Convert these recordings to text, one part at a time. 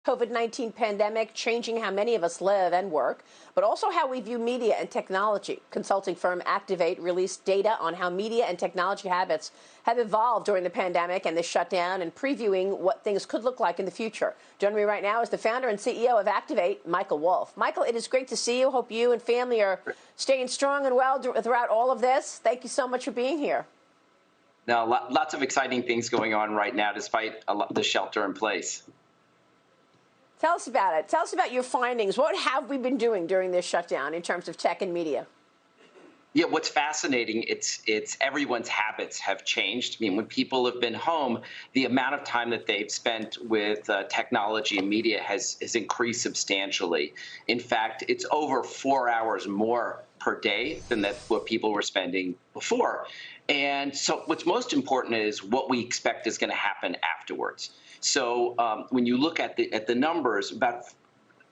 COVID-19 pandemic changing how many of us live and work, but also how we view media and technology. Consulting firm Activate released data on how media and technology habits have evolved during the pandemic and the shutdown, and previewing what things could look like in the future. Joining me right now is the founder and CEO of Activate, Michael Wolff. Michael, it is great to see you. Hope you and family are staying strong and well throughout all of this. Thank you so much for being here. Now, lots of exciting things going on right now, despite the shelter in place. Tell us about it. Tell us about your findings. What have we been doing during this shutdown in terms of tech and media? Yeah, what's fascinating, it's everyone's habits have changed. I mean, when people have been home, the amount of time that they've spent with technology and media has increased substantially. In fact, it's over 4 hours more per day than what people were spending before. And so what's most important is what we expect is going to happen afterwards. So when you look at the numbers,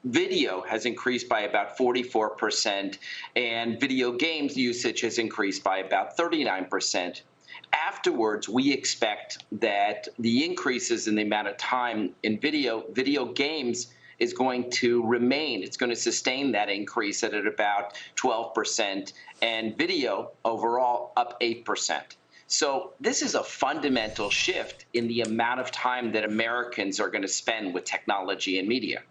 video has increased by about 44%, and video games usage has increased by about 39%. Afterwards, we expect that the increases in the amount of time in video games is going to remain. It's going to sustain that increase at about 12%, and video overall up 8%. So this is a fundamental shift in the amount of time that Americans are going to spend with technology and media.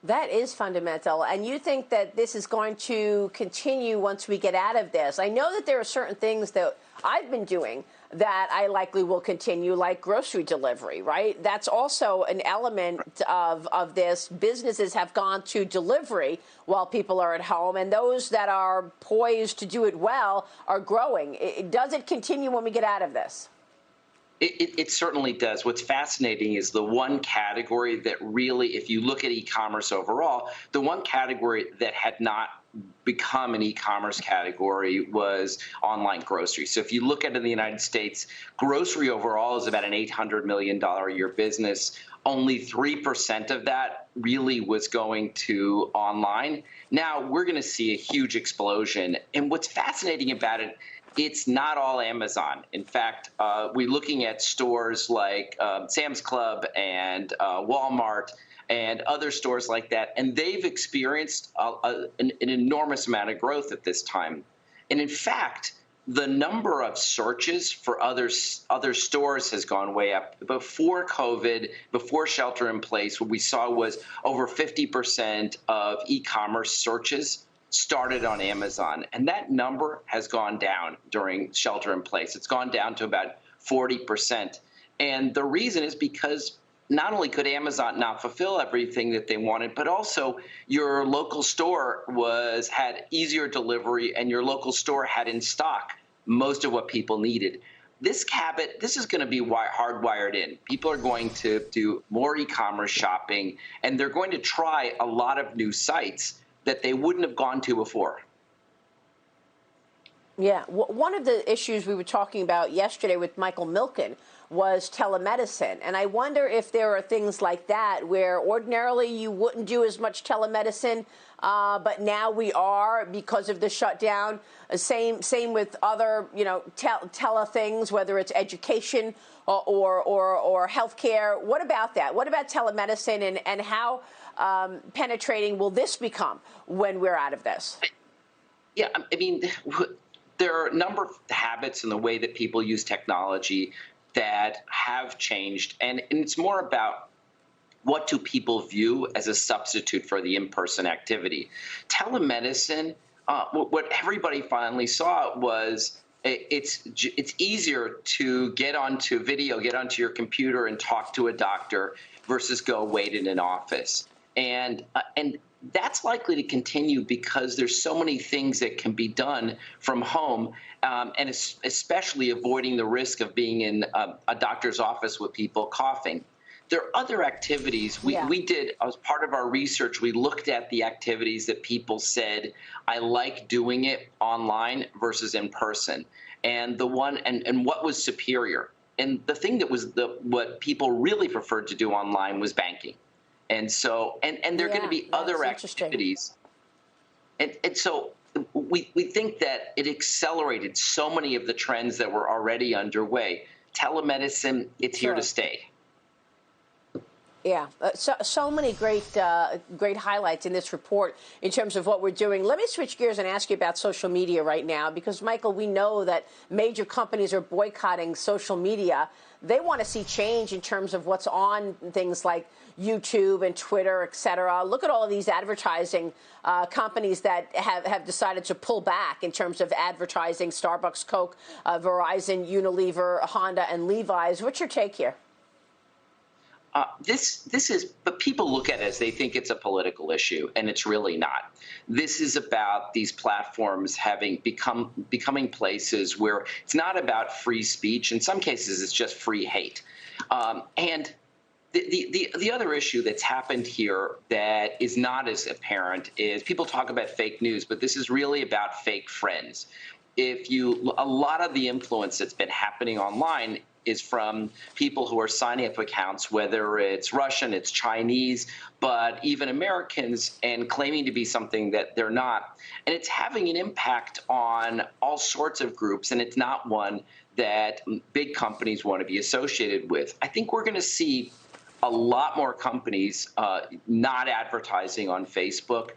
That is fundamental. And you think that this is going to continue once we get out of this? I know that there are certain things that I've been doing that I likely will continue, like grocery delivery, right? That's also an element of this. Businesses have gone to delivery while people are at home, and those that are poised to do it well are growing. Does it continue when we get out of this? It certainly does. What's fascinating is the one category that really, if you look at e-commerce overall, the one category that had not become an e-commerce category was online grocery. So if you look at it in the United States, grocery overall is about an $800 million a year business. Only 3% of that really was going to online. Now we're going to see a huge explosion. And what's fascinating about it, it's not all Amazon. In fact, we're looking at stores like Sam's Club and Walmart and other stores like that, and they've experienced an enormous amount of growth at this time. And in fact, the number of searches for other stores has gone way up. Before COVID, before shelter in place, what we saw was over 50% of e-commerce searches started on Amazon, and that number has gone down during shelter in place. It's gone down to about 40%. And the reason is because not only could Amazon not fulfill everything that they wanted, but also your local store had easier delivery, and your local store had in stock most of what people needed. This habit, this is going to be hardwired in. People are going to do more e-commerce shopping, and they're going to try a lot of new sites that they wouldn't have gone to before. Yeah, one of the issues we were talking about yesterday with Michael Milken was telemedicine. And I wonder if there are things like that where ordinarily you wouldn't do as much telemedicine, but now we are because of the shutdown. Same with other, tele things, whether it's education or healthcare. What about that? What about telemedicine, and how penetrating will this become when we're out of this? Yeah, I mean, there are a number of habits in the way that people use technology that have changed, and it's more about what do people view as a substitute for the in-person activity. Telemedicine, what everybody finally saw was it's easier to get onto video, get onto your computer and talk to a doctor versus go wait in an office. And that's likely to continue because there's so many things that can be done from home, and especially avoiding the risk of being in a doctor's office with people coughing. There are other activities we did as part of our research. We looked at the activities that people said, I like doing it online versus in person, and what was superior. And the thing that was what people really preferred to do online was banking. And so, and there are going to be other activities. And so we think that it accelerated so many of the trends that were already underway. Telemedicine, it's here to stay. Yeah, so many great highlights in this report in terms of what we're doing. Let me switch gears and ask you about social media right now, because, Michael, we know that major companies are boycotting social media. They want to see change in terms of what's on things like YouTube and Twitter, et cetera. Look at all of these advertising companies that have decided to pull back in terms of advertising: Starbucks, Coke, Verizon, Unilever, Honda, and Levi's. What's your take here? This is, but people look at it as they think it's a political issue, and it's really not. This is about these platforms becoming places where it's not about free speech. In some cases, it's just free hate. And the other issue that's happened here that is not as apparent is people talk about fake news, but this is really about fake friends. A lot of the influence that's been happening online is from people who are signing up accounts, whether it's Russian, it's Chinese, but even Americans, and claiming to be something that they're not. And it's having an impact on all sorts of groups, and it's not one that big companies want to be associated with. I think we're going to see a lot more companies not advertising on Facebook.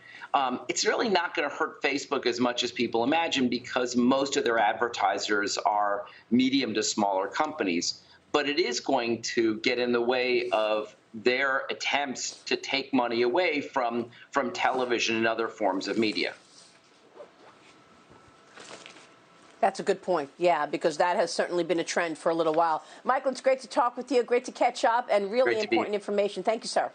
It's really not going to hurt Facebook as much as people imagine, because most of their advertisers are medium to smaller companies. But it is going to get in the way of their attempts to take money away from television and other forms of media. That's a good point, yeah, because that has certainly been a trend for a little while. Michael, it's great to talk with you, great to catch up, and really important information. Thank you, sir.